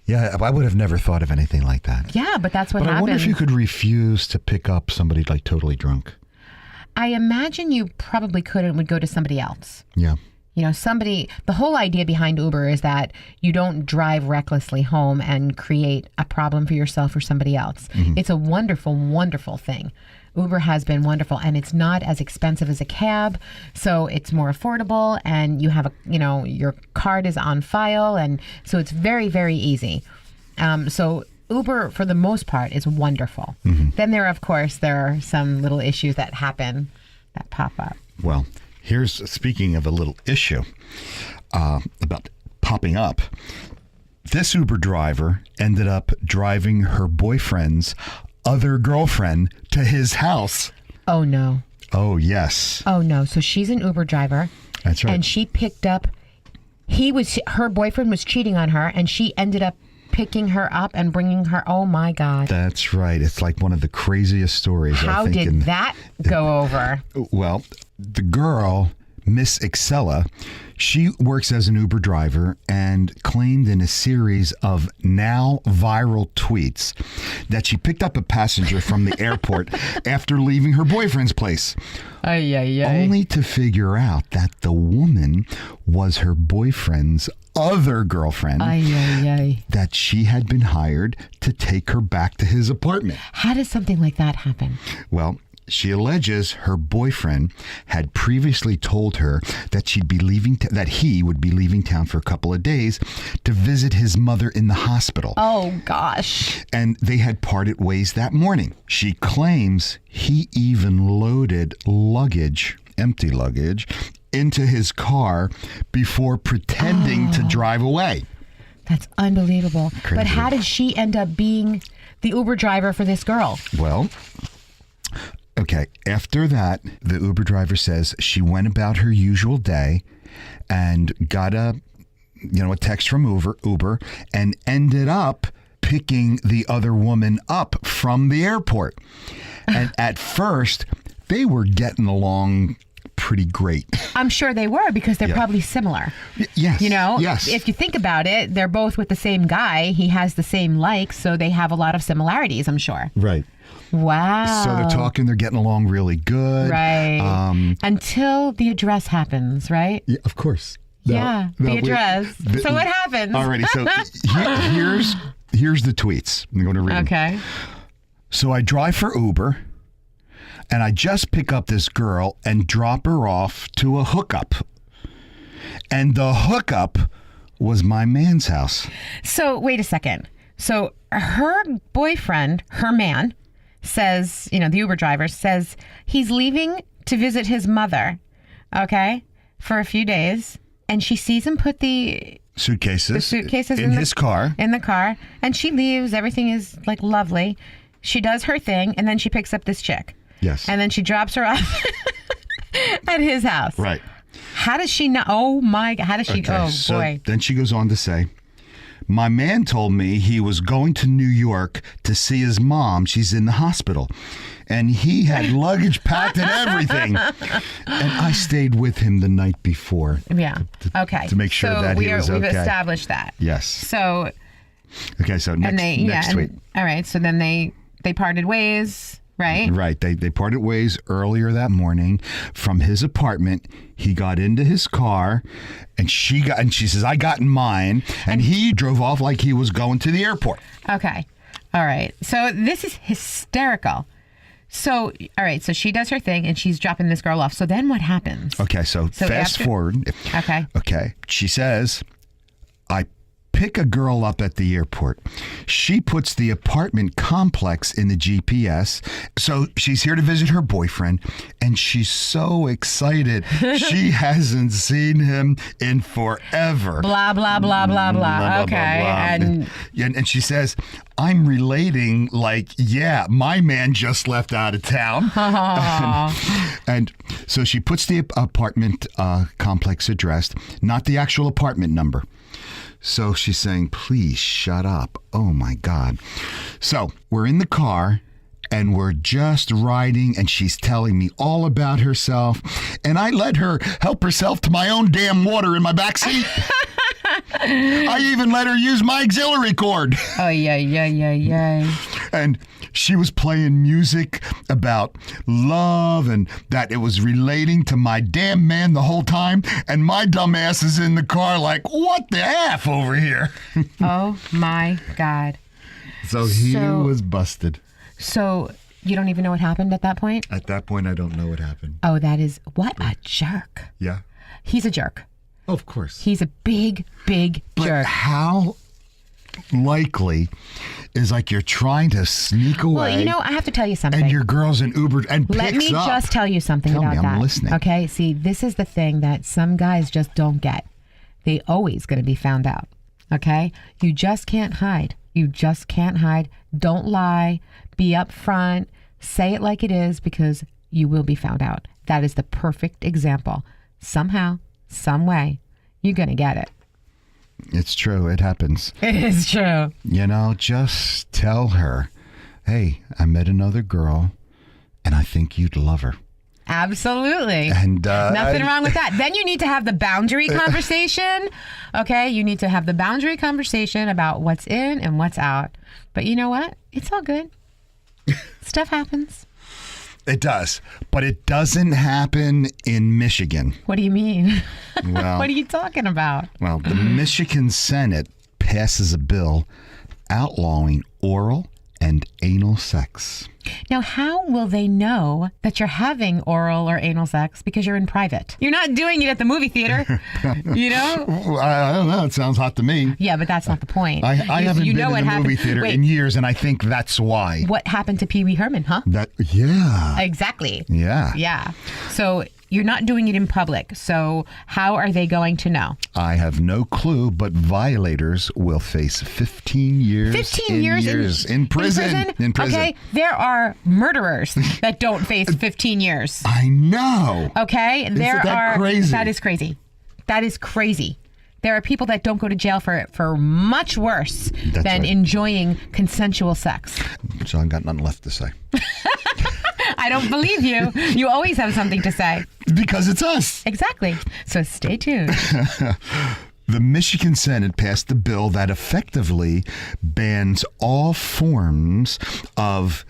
Yeah, I would have never thought of anything like that. Yeah, but that's what happens. I wonder if you could refuse to pick up somebody like totally drunk. I imagine you probably could and would go to somebody else. Yeah. The whole idea behind Uber is that you don't drive recklessly home and create a problem for yourself or somebody else. Mm-hmm. It's a wonderful, wonderful thing. Uber has been wonderful, and it's not as expensive as a cab, so it's more affordable, and you have your card is on file, and so it's very, very easy. So Uber, for the most part, is wonderful. Mm-hmm. Then there are some little issues that happen that pop up. Well, speaking of a little issue about popping up, this Uber driver ended up driving her boyfriend's other girlfriend to his house. Oh, no. Oh, yes. Oh, no. So she's an Uber driver. That's right. And she picked up, her boyfriend was cheating on her, and she ended up picking her up and bringing her. Oh, my God. That's right. It's like one of the craziest stories. How did that go over? Well, the girl, Miss Excella, she works as an Uber driver and claimed in a series of now viral tweets that she picked up a passenger from the airport after leaving her boyfriend's place. Only to figure out that the woman was her boyfriend's other girlfriend that she had been hired to take her back to his apartment. How does something like that happen? Well, she alleges her boyfriend had previously told her that that he would be leaving town for a couple of days to visit his mother in the hospital. Oh, gosh. And they had parted ways that morning. She claims he even loaded empty luggage, into his car before pretending to drive away. That's unbelievable. Crazy. But how did she end up being the Uber driver for this girl? Well, okay, after that, the Uber driver says she went about her usual day and got a text from Uber and ended up picking the other woman up from the airport. And at first, they were getting along pretty great. I'm sure they were, because they're probably similar. Yes. Yes. If you think about it, they're both with the same guy. He has the same likes, so they have a lot of similarities, I'm sure. Right. Wow. So they're talking, they're getting along really good. Right. Until the address happens, right? Yeah, of course. the address. So what happens? Alrighty, so here's the tweets. I'm going to read them. Okay. So I drive for Uber, and I just pick up this girl and drop her off to a hookup. And the hookup was my man's house. So wait a second. So her boyfriend, her man, says, the Uber driver says he's leaving to visit his mother, okay, for a few days. And she sees him put the suitcases in his car. In the car. And she leaves. Everything is like lovely. She does her thing. And then she picks up this chick. Yes. And then she drops her off at his house. Right. How does she know? Oh, my God. How does she? Okay, so boy. Then she goes on to say, my man told me he was going to New York to see his mom. She's in the hospital. And he had luggage packed and everything. And I stayed with him the night before. Yeah. Okay. To make sure that he was okay. We've established that. Yes. So. Okay, so next tweet. All right. So then they parted ways. Right. Right. They parted ways earlier that morning from his apartment. He got into his car and she says, I got in mine. And he drove off like he was going to the airport. Okay. All right. So this is hysterical. So, all right. So she does her thing and she's dropping this girl off. So then what happens? Okay. So fast forward. Okay. Okay. She says, I pick a girl up at the airport. She puts the apartment complex in the GPS. So she's here to visit her boyfriend, and she's so excited. She hasn't seen him in forever. Blah, blah, blah, blah, blah. Okay. And she says, I'm relating like, yeah, my man just left out of town. and so she puts the apartment complex address, not the actual apartment number. So she's saying, please shut up. Oh, my God. So we're in the car and we're just riding and she's telling me all about herself. And I let her help herself to my own damn water in my backseat. I even let her use my auxiliary cord. Oh, yeah. And she was playing music about love and that it was relating to my damn man the whole time. And my dumb ass is in the car like, what the F over here? Oh, my God. So he was busted. So you don't even know what happened at that point? At that point, I don't know what happened. Oh, what a jerk. Yeah. He's a jerk. Of course. He's a big, big jerk. But how likely is like you're trying to sneak away? Well, I have to tell you something. And your girl's in Uber and picks up. Let me just tell you something about that. I'm listening. Okay, see, this is the thing that some guys just don't get. They always going to be found out. Okay? You just can't hide. You just can't hide. Don't lie. Be upfront. Say it like it is because you will be found out. That is the perfect example. Somehow, some way, you're going to get it. It's true. It happens. It is true. Just tell her, hey, I met another girl and I think you'd love her. Absolutely. And nothing wrong with that. Then you need to have the boundary conversation. Okay? You need to have the boundary conversation about what's in and what's out. But you know what? It's all good. Stuff happens. It does, but it doesn't happen in Michigan. What do you mean? Well, what are you talking about? Well, the Michigan Senate passes a bill outlawing oral and anal sex. Now, how will they know that you're having oral or anal sex because you're in private? You're not doing it at the movie theater, you know? I don't know. It sounds hot to me. Yeah, but that's not the point. I haven't been in a movie theater in years, and I think that's why. What happened to Pee Wee Herman, huh? Yeah. Exactly. Yeah. Yeah. So you're not doing it in public. So how are they going to know? I have no clue, but violators will face 15 years. 15 years in prison. In prison. Okay. There are murderers that don't face 15 years. I know. Okay. Isn't that crazy? That is crazy. That is crazy. There are people that don't go to jail for much worse than enjoying consensual sex. So I've got nothing left to say. I don't believe you. You always have something to say. Because it's us. Exactly. So stay tuned. The Michigan Senate passed a bill that effectively bans all forms of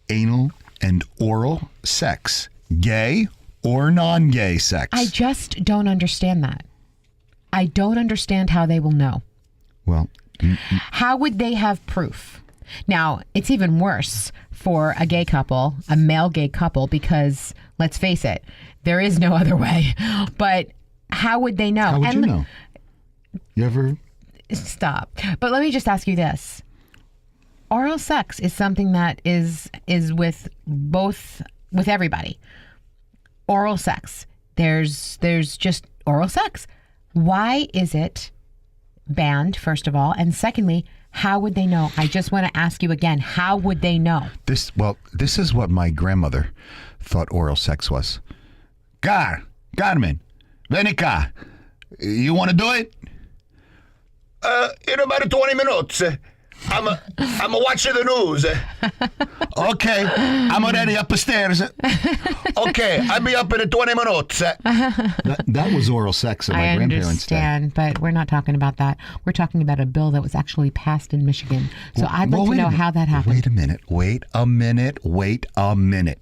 anal and oral sex, gay or non-gay sex. I just don't understand that. I don't understand how they will know. Well, How would they have proof? Now, it's even worse for a gay couple, a male gay couple, because let's face it, there is no other way. But how would they know? how would you know? You ever? Stop. But let me just ask you this. Oral sex is something that is with everybody. Oral sex. There's just oral sex. Why is it banned, first of all? And secondly, how would they know? I just want to ask you again, how would they know? This is what my grandmother thought oral sex was. Carmen, ven acá. You want to do it? In about 20 minutes. I'm watching the news. Okay, I'm already upstairs. Okay, I'll be up in 20 minutes. That was oral sex in my grandparents' day. I understand, but we're not talking about that. We're talking about a bill that was actually passed in Michigan. So I'd like to know how that happened. Wait a minute.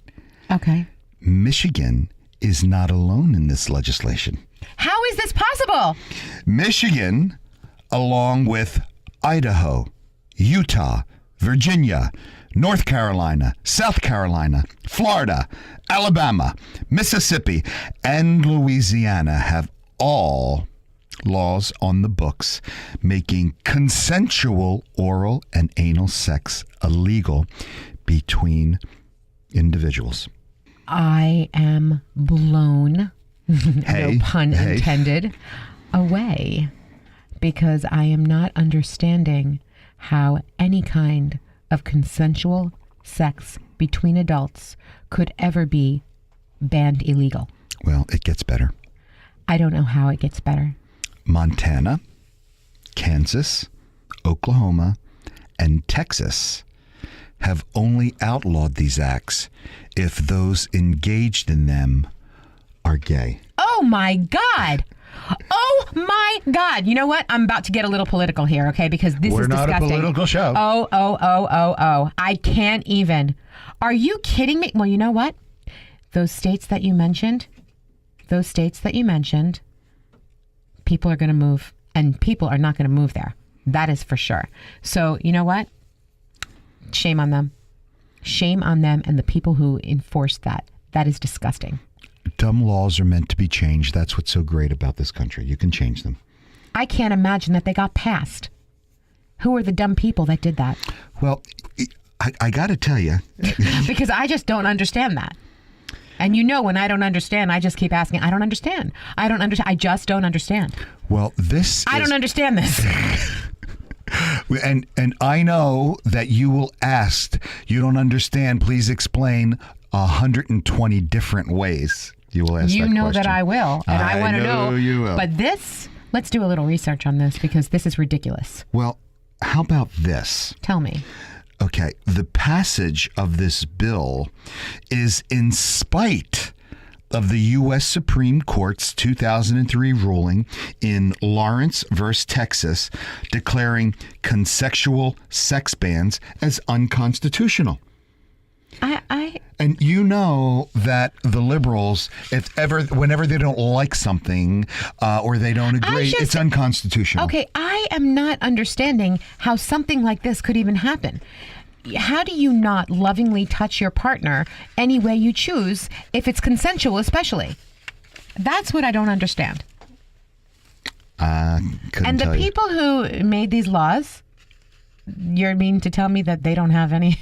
Okay. Michigan is not alone in this legislation. How is this possible? Michigan, along with Idaho, Utah, Virginia, North Carolina, South Carolina, Florida, Alabama, Mississippi, and Louisiana have all laws on the books making consensual oral and anal sex illegal between individuals. I am blown, no pun intended, away, because I am not understanding how any kind of consensual sex between adults could ever be banned illegal. Well, it gets better. I don't know how it gets better. Montana, Kansas, Oklahoma, and Texas have only outlawed these acts if those engaged in them are gay. Oh my God! Oh my God! You know what? I'm about to get a little political here, okay? Because this We're is disgusting. not a political show. Oh. I can't even. Are you kidding me? Well, you know what? Those states that you mentioned, people are going to move, and people are not going to move there. That is for sure. So, you know what? Shame on them. Shame on them and the people who enforced that. That is disgusting. Dumb laws are meant to be changed. That's what's so great about this country. You can change them. I can't imagine that they got passed. Who are the dumb people that did that? Well, I got to tell you. Because I just don't understand that. And you know, when I don't understand, I just keep asking, I don't understand. I just don't understand. Well, I don't understand this. And I know that you will ask, you don't understand, please explain 120 different ways. You will ask that question. You know that I will. And I want to know. You will. But let's do a little research on this, because this is ridiculous. Well, how about this? Tell me. Okay, the passage of this bill is in spite of the U.S. Supreme Court's 2003 ruling in Lawrence versus Texas declaring consensual sex bans as unconstitutional. And you know that the liberals, whenever they don't like something or they don't agree, it's unconstitutional. Okay, I am not understanding how something like this could even happen. How do you not lovingly touch your partner any way you choose, if it's consensual especially? That's what I don't understand. And the people who made these laws, you're meaning to tell me that they don't have any?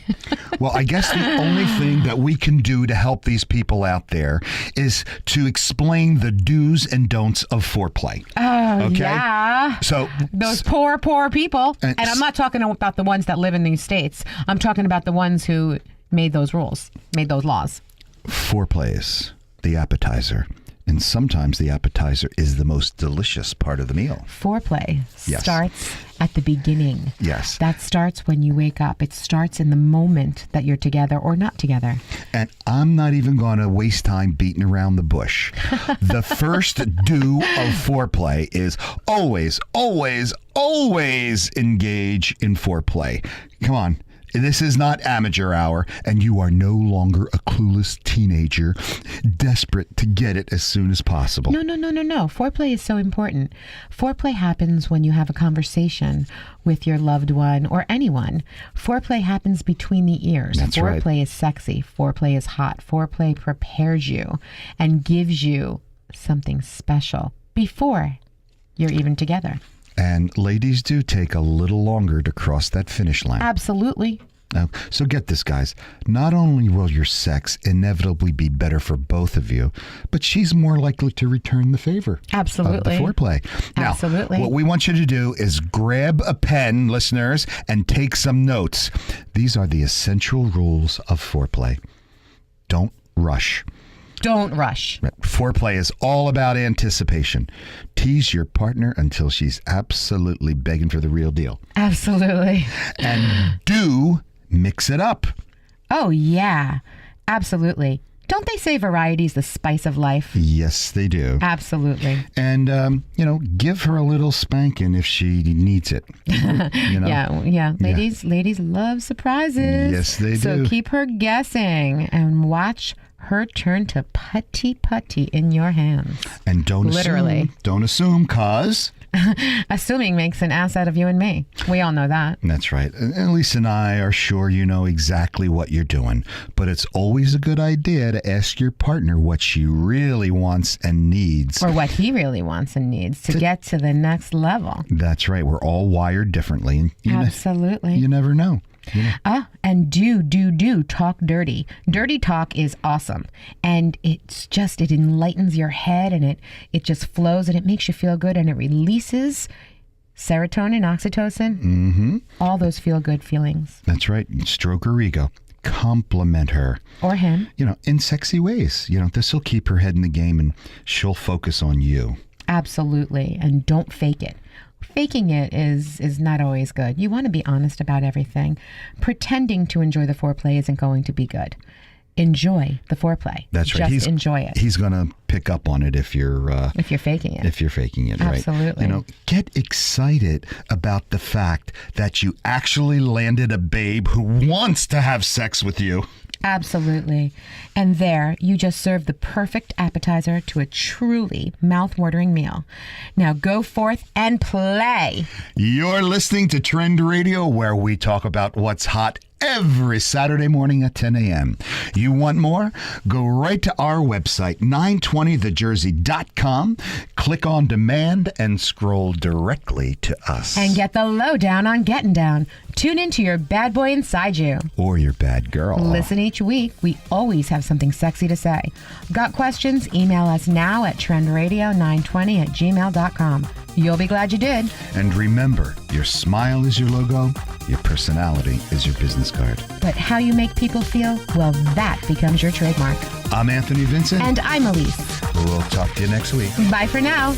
Well, I guess the only thing that we can do to help these people out there is to explain the do's and don'ts of foreplay. Oh, okay? Yeah. So those poor people. And I'm not talking about the ones that live in these states. I'm talking about the ones who made those rules, made those laws. Foreplay is the appetizer. And sometimes the appetizer is the most delicious part of the meal. Foreplay starts at the beginning. Yes. That starts when you wake up. It starts in the moment that you're together or not together. And I'm not even going to waste time beating around the bush. The first do of foreplay is always engage in foreplay. Come on. This is not amateur hour, and you are no longer a clueless teenager desperate to get it as soon as possible. No. Foreplay is so important. Foreplay happens when you have a conversation with your loved one or anyone. Foreplay happens between the ears. That's Foreplay right. is sexy. Foreplay is hot. Foreplay prepares you and gives you something special before you're even together. And ladies do take a little longer to cross that finish line. Absolutely. So get this, guys. Not only will your sex inevitably be better for both of you, but she's more likely to return the favor. Absolutely. Of the foreplay. Now, Absolutely. what we want you to do is grab a pen, listeners, and take some notes. These are the essential rules of foreplay. Don't rush. Don't rush. Foreplay is all about anticipation. Tease your partner until she's absolutely begging for the real deal. Absolutely. And do mix it up. Oh, yeah. Absolutely. Don't they say variety's the spice of life? Yes, they do. Absolutely. And, give her a little spanking if she needs it. You know? Yeah. Ladies love surprises. Yes, they do. So keep her guessing and watch her turn to putty in your hands. And don't Literally. assume, cause... Assuming makes an ass out of you and me. We all know that. That's right. And Lisa and I are sure you know exactly what you're doing. But it's always a good idea to ask your partner what she really wants and needs. Or what he really wants and needs to get to the next level. That's right. We're all wired differently. And Absolutely. You never know. And do talk dirty. Dirty talk is awesome. And it enlightens your head and it just flows and it makes you feel good and it releases serotonin, oxytocin, all those feel good feelings. That's right. Stroke her ego. Compliment her. Or him. In sexy ways. This will keep her head in the game and she'll focus on you. Absolutely. And don't fake it. Faking it is not always good. You want to be honest about everything. Pretending to enjoy the foreplay isn't going to be good. Enjoy the foreplay. That's right. Just enjoy it. He's going to pick up on it if you're faking it. If you're faking it, right? Absolutely. Get excited about the fact that you actually landed a babe who wants to have sex with you. Absolutely. And there, you just served the perfect appetizer to a truly mouth-watering meal. Now go forth and play. You're listening to Trend Radio, where we talk about what's hot every Saturday morning at 10 a.m. You want more? Go right to our website, 920thejersey.com, click on demand, and scroll directly to us. And get the lowdown on getting down. Tune into your bad boy inside you. Or your bad girl. Listen each week. We always have something sexy to say. Got questions? Email us now at trendradio920@gmail.com. You'll be glad you did. And remember, your smile is your logo, your personality is your business card. But how you make people feel, well, that becomes your trademark. I'm Anthony Vincent. And I'm Elise. We'll talk to you next week. Bye for now.